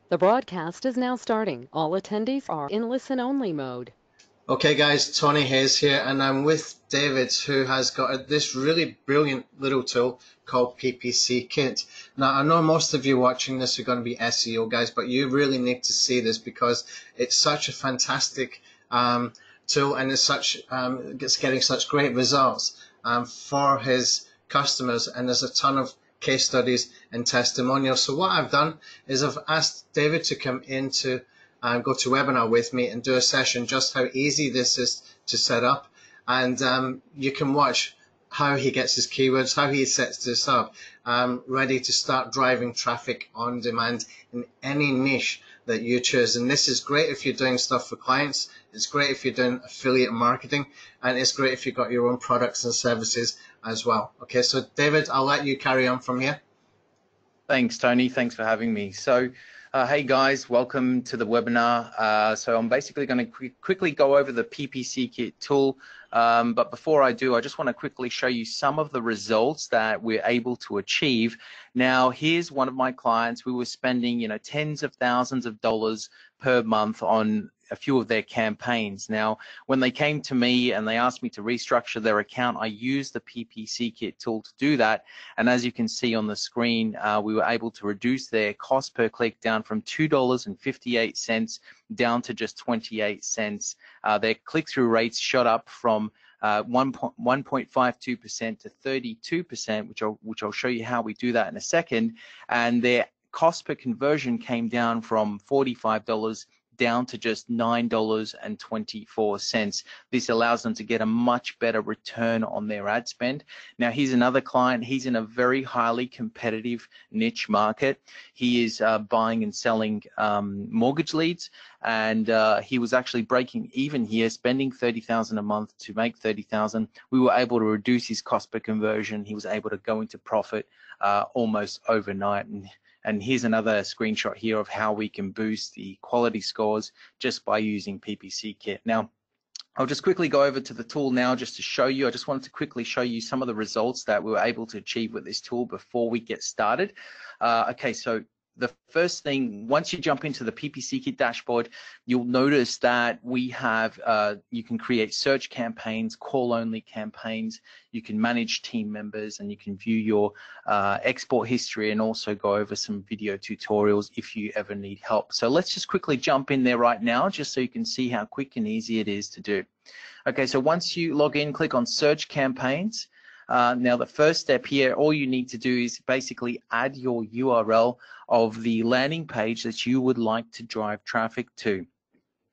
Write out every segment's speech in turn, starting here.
The broadcast is now starting. All attendees are in listen-only mode. Okay guys, Tony Hayes here, and I'm with David, who has got this really brilliant little tool called PPC Kit. Now, I know most of you watching this are going to be SEO guys, but you really need to see this because it's such a fantastic tool, and it's getting such great results for his customers, and there's a ton of case studies and testimonials. So what I've done is I've asked David to come into go to webinar with me and do a session just how easy this is to set up, and you can watch how he gets his keywords, how he sets this up, ready to start driving traffic on demand in any niche that you choose. And this is great if you're doing stuff for clients, it's great if you're doing affiliate marketing, and it's great if you've got your own products and services as well. Okay, so David, I'll let you carry on from here. Thanks, Tony. Thanks for having me. So, hey guys, welcome to the webinar. So I'm basically going to quickly go over the PPC Kit tool. But before I do, I just want to quickly show you some of the results that we're able to achieve. Now, here's one of my clients. We were spending, tens of thousands of dollars per month on a few of their campaigns. Now, when they came to me and they asked me to restructure their account, I used the PPC Kit tool to do that. And as you can see on the screen, we were able to reduce their cost per click down from $2.58 down to just 28 cents. Their click-through rates shot up from 1.52% to 32%, which I'll show you how we do that in a second. And their cost per conversion came down from $45 down to just $9.24. This allows them to get a much better return on their ad spend. Now, here's another client. He's in a very highly competitive niche market. He is buying and selling mortgage leads, and he was actually breaking even here, spending $30,000 a month to make $30,000. We were able to reduce his cost per conversion. He was able to go into profit almost overnight. And here's another screenshot here of how we can boost the quality scores just by using PPC Kit. Now, I'll just quickly go over to the tool now just to show you. I just wanted to quickly show you some of the results that we were able to achieve with this tool before we get started. Okay, so the first thing, once you jump into the PPC Kit dashboard, you'll notice that we have, you can create search campaigns, call-only campaigns, you can manage team members, and you can view your export history and also go over some video tutorials if you ever need help. So let's just quickly jump in there right now just so you can see how quick and easy it is to do. Okay, so once you log in, click on Search Campaigns. Now, the first step here, all you need to do is basically add your URL of the landing page that you would like to drive traffic to.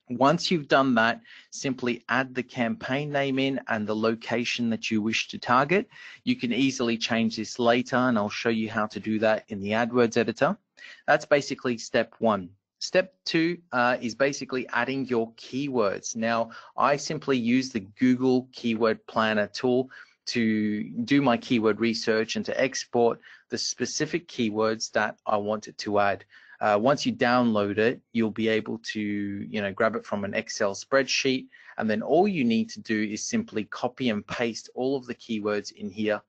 Once you've done that, simply add the campaign name in and the location that you wish to target. You can easily change this later, and I'll show you how to do that in the AdWords editor. That's basically step one. Step two is basically adding your keywords. Now, I simply use the Google Keyword Planner tool to do my keyword research and to export the specific keywords that I wanted to add. Once you download it, you'll be able to, grab it from an Excel spreadsheet, and then all you need to do is simply copy and paste all of the keywords in here,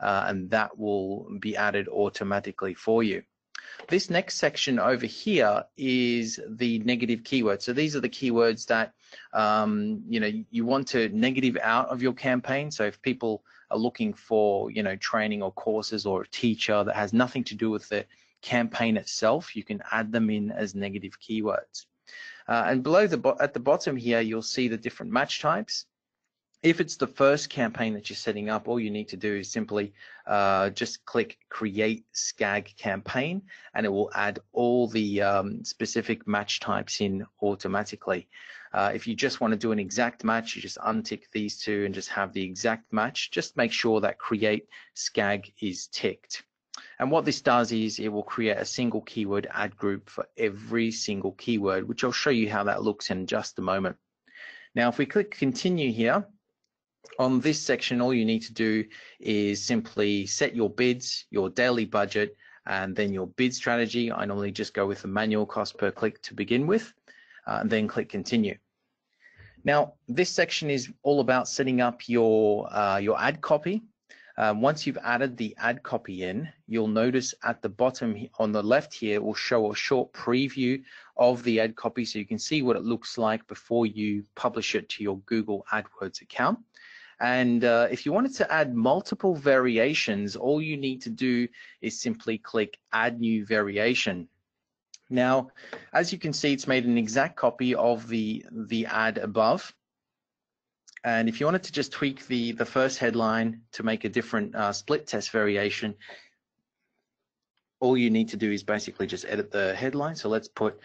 and that will be added automatically for you. This next section over here is the negative keywords. So these are the keywords that you want to negative out of your campaign. So if people are looking for training or courses or a teacher that has nothing to do with the campaign itself, you can add them in as negative keywords. And below at the bottom here, you'll see the different match types. If it's the first campaign that you're setting up, all you need to do is simply just click Create SCAG Campaign, and it will add all the specific match types in automatically. If you just want to do an exact match, you just untick these two and just have the exact match. Just make sure that Create SCAG is ticked. And what this does is it will create a single keyword ad group for every single keyword, which I'll show you how that looks in just a moment. Now, if we click Continue here, on this section, all you need to do is simply set your bids, your daily budget, and then your bid strategy. I normally just go with the manual cost per click to begin with, and then click Continue. Now, this section is all about setting up your ad copy. Once you've added the ad copy in, you'll notice at the bottom on the left here will show a short preview of the ad copy so you can see what it looks like before you publish it to your Google AdWords account. And if you wanted to add multiple variations, all you need to do is simply click Add New Variation. Now, as you can see, it's made an exact copy of the ad above. And if you wanted to just tweak the first headline to make a different split test variation, all you need to do is basically just edit the headline. So let's put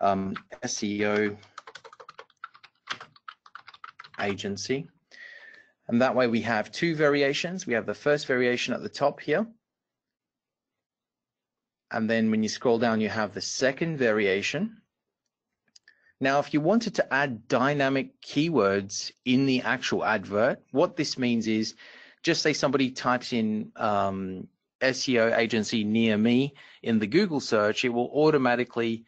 SEO agency. And that way we have two variations. We have the first variation at the top here. And then when you scroll down, you have the second variation. Now, if you wanted to add dynamic keywords in the actual advert, what this means is, just say somebody types in SEO agency near me in the Google search, it will automatically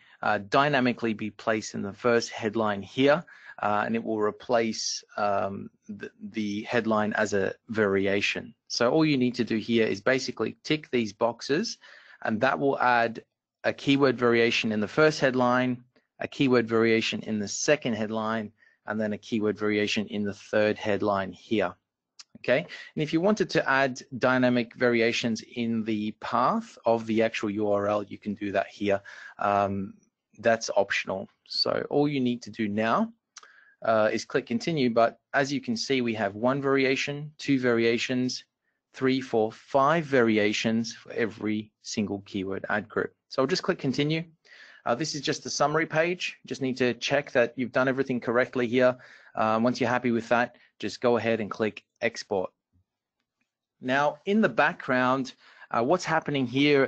dynamically be placed in the first headline here, and it will replace the headline as a variation. So all you need to do here is basically tick these boxes, and that will add a keyword variation in the first headline, a keyword variation in the second headline, and then a keyword variation in the third headline here. Okay, and if you wanted to add dynamic variations in the path of the actual URL, you can do that here. That's optional. So all you need to do now is click continue, but as you can see, we have one variation, two variations, 3, 4, 5 variations for every single keyword ad group. So I'll just click continue. This is just a summary page. You just need to check that you've done everything correctly here. Once you're happy with that, just go ahead and click export. Now, in the background, what's happening here,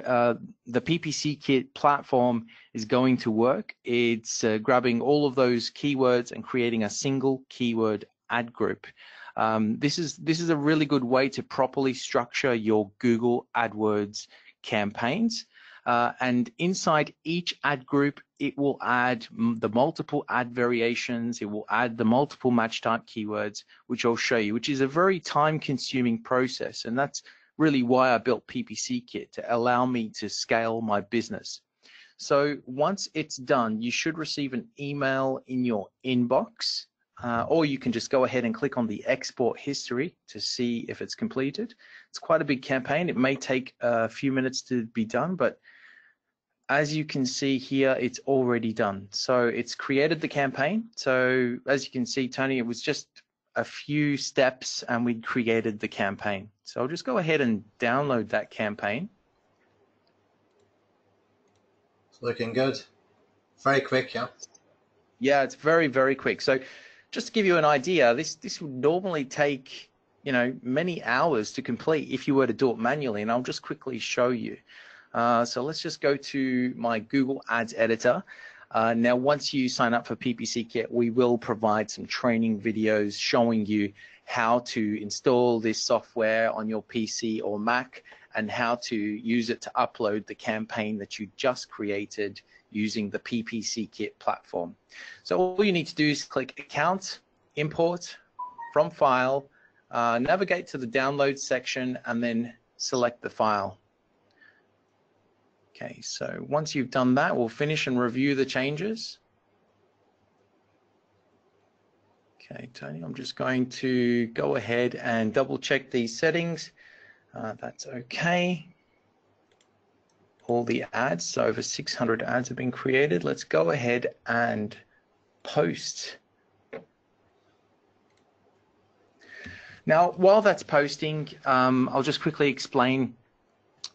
the PPC Kit platform is going to work. It's grabbing all of those keywords and creating a single keyword ad group. This is a really good way to properly structure your Google AdWords campaigns. And inside each ad group, it will add the multiple ad variations, it will add the multiple match type keywords, which I'll show you, which is a very time-consuming process. And that's really why I built PPC Kit, to allow me to scale my business. So once it's done, you should receive an email in your inbox, or you can just go ahead and click on the export history to see if it's completed. It's quite a big campaign. It may take a few minutes to be done, but as you can see here, it's already done. So it's created the campaign. So as you can see, Tony, it was just a few steps and we created the campaign. So I'll just go ahead and download that campaign. It's looking good. Very quick, yeah. Yeah, it's very, very quick. So just to give you an idea, this would normally take, you know, many hours to complete if you were to do it manually, and I'll just quickly show you. So let's just go to my Google Ads editor. Now, once you sign up for PPC Kit, we will provide some training videos showing you how to install this software on your PC or Mac and how to use it to upload the campaign that you just created using the PPC Kit platform. So all you need to do is click Account, Import, from File, navigate to the Download section, and then select the file. Okay, so once you've done that, we'll finish and review the changes. Okay, Tony, I'm just going to go ahead and double check these settings. That's okay. All the ads, so over 600 ads have been created. Let's go ahead and post. Now, while that's posting, I'll just quickly explain.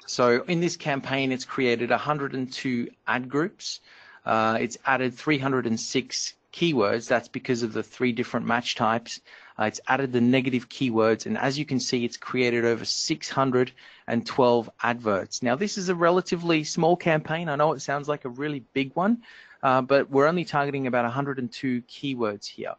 So in this campaign, it's created 102 ad groups. It's added 306 keywords. That's because of the 3 different match types. It's added the negative keywords, and as you can see, it's created over 612 adverts. Now, this is a relatively small campaign. I know it sounds like a really big one, but we're only targeting about 102 keywords here.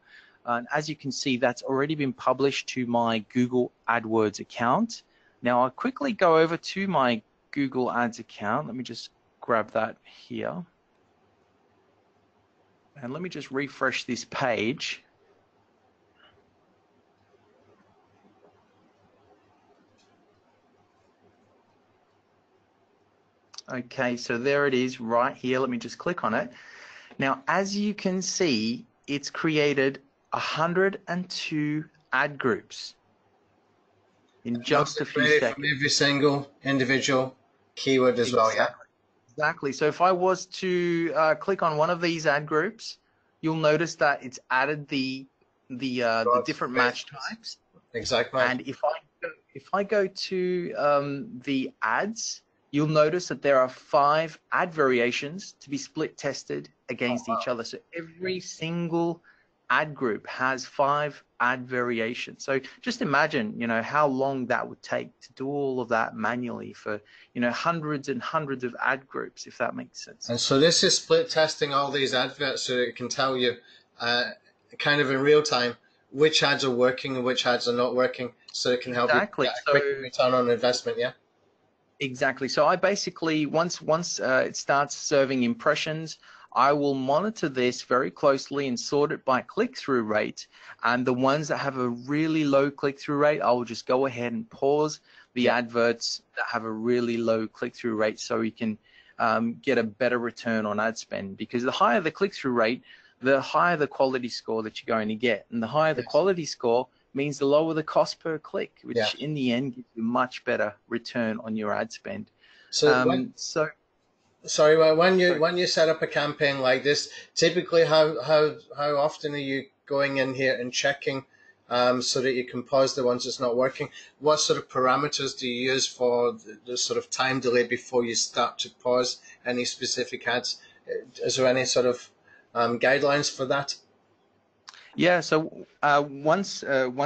And as you can see, that's already been published to my Google AdWords account. Now, I'll quickly go over to my Google Ads account. Let me just grab that here. And let me just refresh this page. Okay, so there it is right here. Let me just click on it. Now, as you can see, it's created 102 ad groups in just a few seconds. From every single individual keyword as well, yeah? Exactly. So if I was to click on one of these ad groups, you'll notice that it's added the different match types. Exactly. And if I go to the ads, you'll notice that there are 5 ad variations to be split tested against each other. So every single ad group has 5 ad variations. So just imagine, you know, how long that would take to do all of that manually for, you know, hundreds and hundreds of ad groups, if that makes sense. And so this is split testing all these adverts so that it can tell you kind of in real time which ads are working and which ads are not working, so it can help you get a quick return on investment, yeah? Exactly. So I basically, once it starts serving impressions, I will monitor this very closely and sort it by click-through rate. And the ones that have a really low click-through rate, I will just go ahead and pause the adverts that have a really low click-through rate, so you can get a better return on ad spend. Because the higher the click-through rate, the higher the quality score that you're going to get. And the higher the quality score means the lower the cost per click, which in the end gives you much better return on your ad spend. So, sorry, when you set up a campaign like this, typically how often are you going in here and checking so that you can pause the ones that's not working? What sort of parameters do you use for the sort of time delay before you start to pause any specific ads? Is there any sort of guidelines for that? Yeah, so once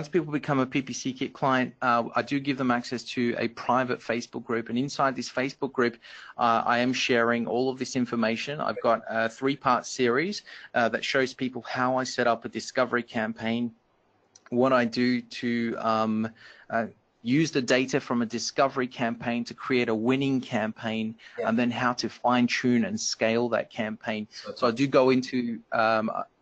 people become a PPC Kit client, I do give them access to a private Facebook group, and inside this Facebook group, I am sharing all of this information. I've got a 3-part series that shows people how I set up a discovery campaign, what I do to use the data from a discovery campaign to create a winning campaign, and then how to fine-tune and scale that campaign. So I do go into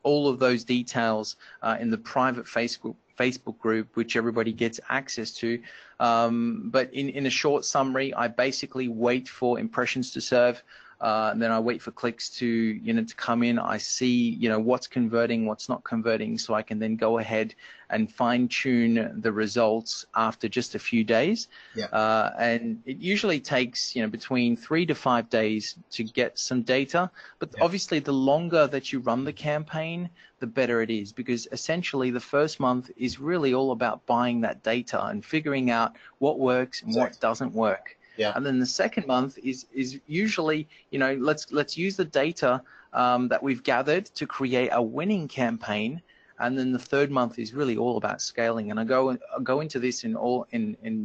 all of those details in the private Facebook group, which everybody gets access to. But in a short summary, I basically wait for impressions to serve. And then I wait for clicks to to come in. I see what's converting, what's not converting, so I can then go ahead and fine tune the results after just a few days. And it usually takes between 3 to 5 days to get some data. But obviously, the longer that you run the campaign, the better it is, because essentially the first month is really all about buying that data and figuring out what works and what doesn't work. And then the second month is usually, let's use the data that we've gathered to create a winning campaign. And then the third month is really all about scaling. And I go into this in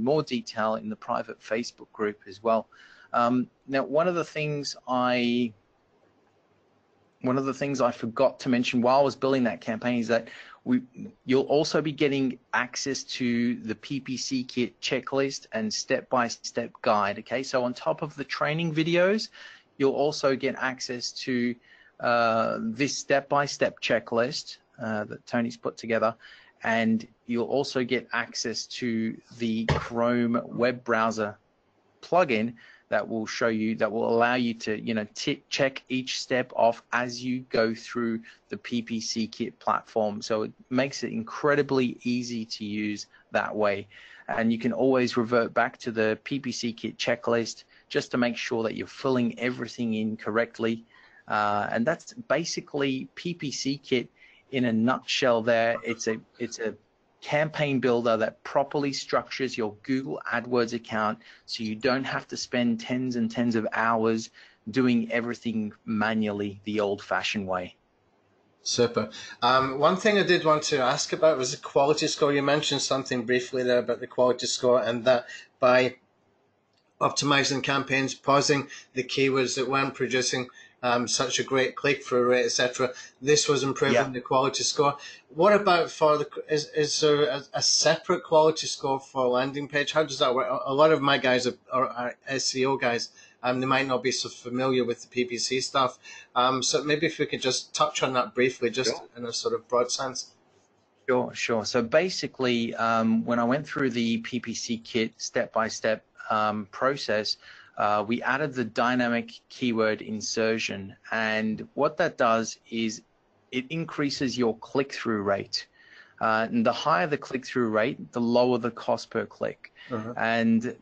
more detail in the private Facebook group as well. Now, one of the things I forgot to mention while I was building that campaign is that you'll also be getting access to the PPC Kit checklist and step-by-step guide. Okay, so on top of the training videos, you'll also get access to this step-by-step checklist that Tony's put together, and you'll also get access to the Chrome web browser plugin that will show you, that will allow you to check each step off as you go through the PPC Kit platform. So it makes it incredibly easy to use that way, and you can always revert back to the PPC Kit checklist just to make sure that you're filling everything in correctly. And that's basically PPC Kit in a nutshell. There, it's a campaign builder that properly structures your Google AdWords account, so you don't have to spend tens and tens of hours doing everything manually the old-fashioned way. Super. One thing I did want to ask about was the quality score. You mentioned something briefly there about the quality score, and that by optimizing campaigns, pausing the keywords that weren't producing such a great click-through rate, etc., this was improving the quality score. What about for is there a separate quality score for a landing page? How does that work? A lot of my guys are SEO guys, they might not be so familiar with the PPC stuff. So maybe if we could just touch on that briefly, just in a sort of broad sense. Sure. So basically, when I went through the PPC Kit step-by-step process, we added the dynamic keyword insertion, and what that does is it increases your click-through rate. And the higher the click-through rate, the lower the cost per click. And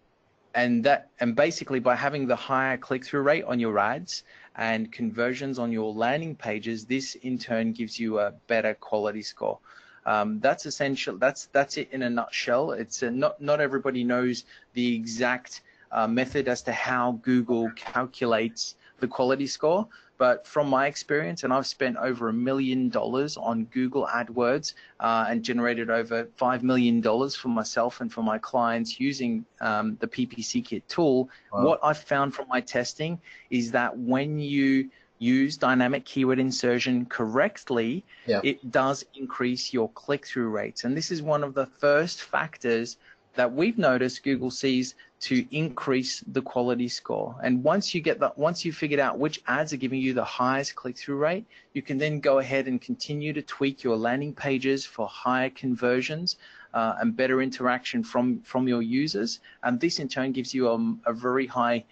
basically by having the higher click-through rate on your ads and conversions on your landing pages, this in turn gives you a better quality score. That's essential. That's it in a nutshell. It's not everybody knows the exact method as to how Google calculates the quality score, but from my experience, and I've spent over $1 million on Google AdWords and generated over $5 million for myself and for my clients using the PPC Kit tool. Wow. What I've found from my testing is that when you use dynamic keyword insertion correctly, it does increase your click-through rates. And this is one of the first factors that we've noticed Google sees to increase the quality score. And once you get that, once you figured out which ads are giving you the highest click-through rate, you can then go ahead and continue to tweak your landing pages for higher conversions and better interaction from your users. And this in turn gives you a very high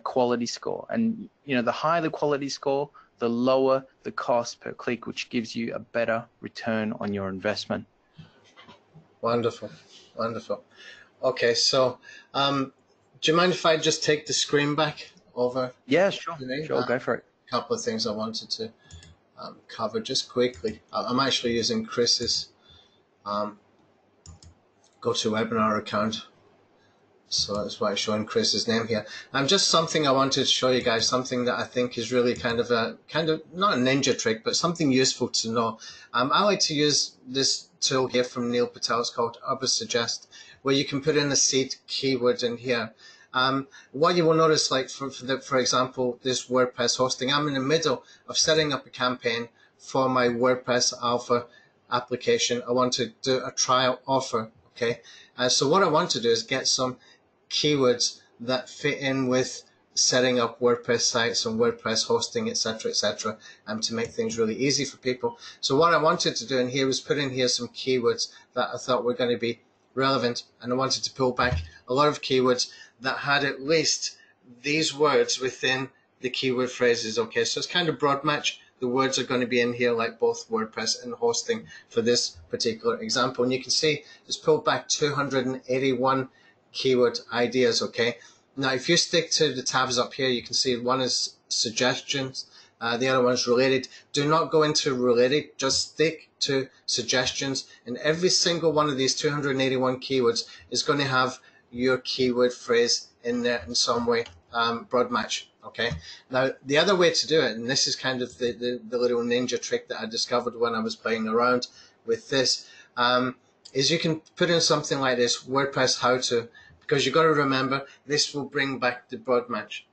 quality score. And you know, the higher the quality score, the lower the cost per click, which gives you a better return on your investment. Wonderful, wonderful. Okay, so do you mind if I just take the screen back over? Yeah, sure, sure, go for it. A couple of things I wanted to cover just quickly. I'm actually using Chris's GoToWebinar account, so that's why I'm showing Chris's name here. Just something I wanted to show you guys, something that I think is really kind of not a ninja trick, but something useful to know. I like to use this tool here from Neil Patel. It's called Ubersuggest, where you can put in a seed keyword in here. What you will notice, like for example, this WordPress hosting, I'm in the middle of setting up a campaign for my WordPress Alpha application. I want to do a trial offer, okay? So what I want to do is get some keywords that fit in with setting up WordPress sites and WordPress hosting, etc., etc., to make things really easy for people. So what I wanted to do in here was put in here some keywords that I thought were going to be relevant, and I wanted to pull back a lot of keywords that had at least these words within the keyword phrases. Okay, so it's kind of broad match. The words are going to be in here like both WordPress and hosting for this particular example. And you can see it's pulled back 281 keyword ideas. Okay, now if you stick to the tabs up here, you can see one is suggestions, the other one is related. Do not go into related, just stick to suggestions, and every single one of these 281 keywords is going to have your keyword phrase in there in some way, broad match. Okay, now the other way to do it, and this is kind of the little ninja trick that I discovered when I was playing around with this, is you can put in something like this, WordPress how to, because you've got to remember this will bring back the broad match.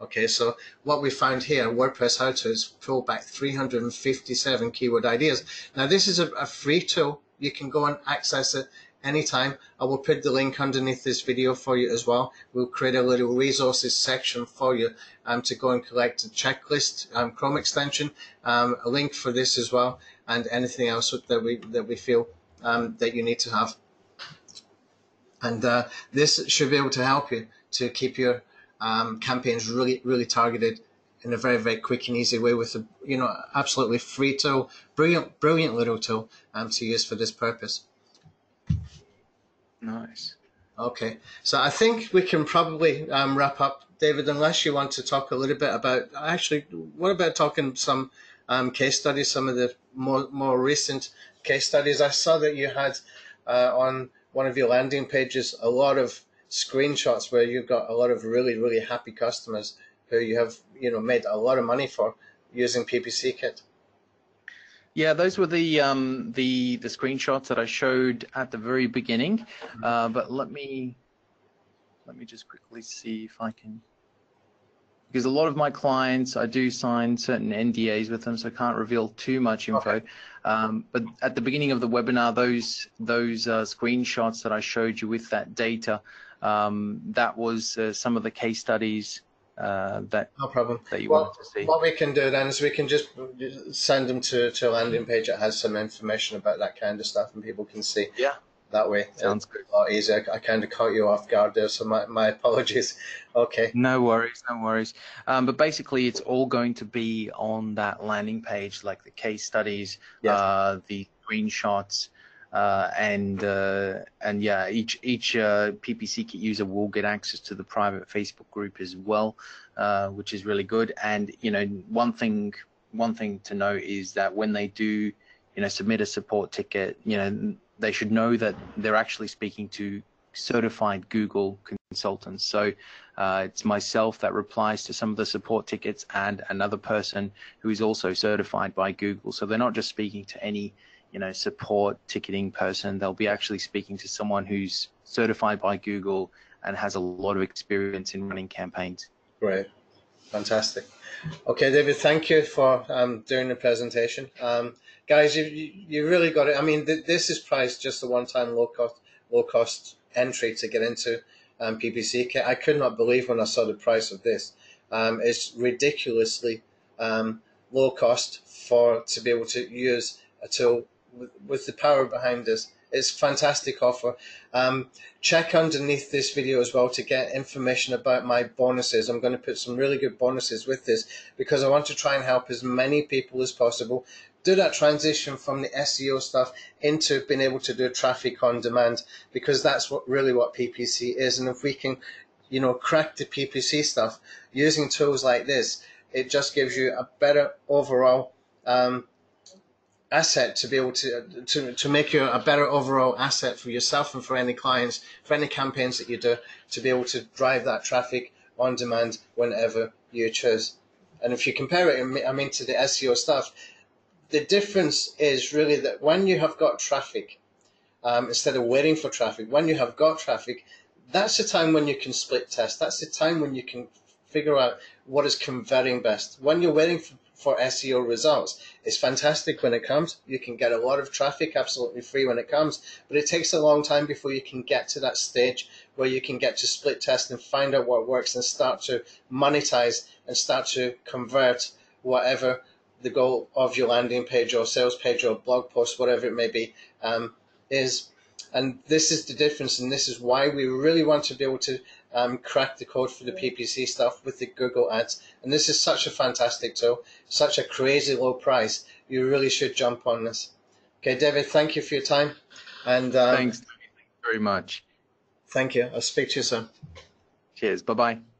Okay, so what we found here, WordPress how to, is pull back 357 keyword ideas. Now this is a free tool. You can go and access it anytime. I will put the link underneath this video for you as well. We'll create a little resources section for you to go and collect a checklist, Chrome extension, a link for this as well, and anything else that we feel that you need to have. And this should be able to help you to keep your campaigns really targeted in a very quick and easy way with a absolutely free tool, brilliant little tool to use for this purpose. Nice. Okay, so I think we can probably wrap up, David, unless you want to talk a little bit about, actually, what about talking some case studies, some of the more recent case studies? I saw that you had on one of your landing pages a lot of screenshots where you've got a lot of really happy customers who you have made a lot of money for using PPC Kit. Yeah, those were the screenshots that I showed at the very beginning. But let me just quickly see if I can, because a lot of my clients, I do sign certain NDAs with them, so I can't reveal too much info. Okay. But at the beginning of the webinar, those screenshots that I showed you with that data, that was some of the case studies that no problem that you wanted to see. What we can do then is we can just send them to a landing page that has some information about that kind of stuff, and people can see that way. Sounds good. A lot easier. I kind of caught you off guard there, so my apologies. Okay. No worries, no worries. But basically, it's all going to be on that landing page, like the case studies, Yeah. the screenshots, and yeah, each PPC Kit user will get access to the private Facebook group as well, which is really good. And one thing to know is that when they do, submit a support ticket, they should know that they're actually speaking to certified Google consultants. So it's myself that replies to some of the support tickets and another person who is also certified by Google. So they're not just speaking to any support ticketing person. They'll be actually speaking to someone who's certified by Google and has a lot of experience in running campaigns. Great. Fantastic. Okay, David, thank you for doing the presentation. Guys, you really got it. I mean, this is priced just a one-time low cost entry to get into PPC Kit. I could not believe when I saw the price of this. It's ridiculously low cost to be able to use a tool with the power behind this. It's a fantastic offer. Check underneath this video as well to get information about my bonuses. I'm going to put some really good bonuses with this because I want to try and help as many people as possible do that transition from the SEO stuff into being able to do traffic on demand, because that's really what PPC is. And if we can, crack the PPC stuff using tools like this, it just gives you a better overall asset to be able to make you a better overall asset for yourself and for any clients, for any campaigns that you do, to be able to drive that traffic on demand whenever you choose. And if you compare it, to the SEO stuff, the difference is really that when you have got traffic, instead of waiting for traffic, when you have got traffic, that's the time when you can split test. That's the time when you can figure out what is converting best. When you're waiting for SEO results, it's fantastic when it comes. You can get a lot of traffic absolutely free when it comes, but it takes a long time before you can get to that stage where you can get to split test and find out what works and start to monetize and start to convert whatever the goal of your landing page or sales page or blog post, whatever it may be, is. And this is the difference, and this is why we really want to be able to crack the code for the PPC stuff with the Google Ads. And this is such a fantastic tool, such a crazy low price. You really should jump on this. Okay, David, thank you for your time. And Thanks very much. Thank you. I'll speak to you soon. Cheers. Bye-bye.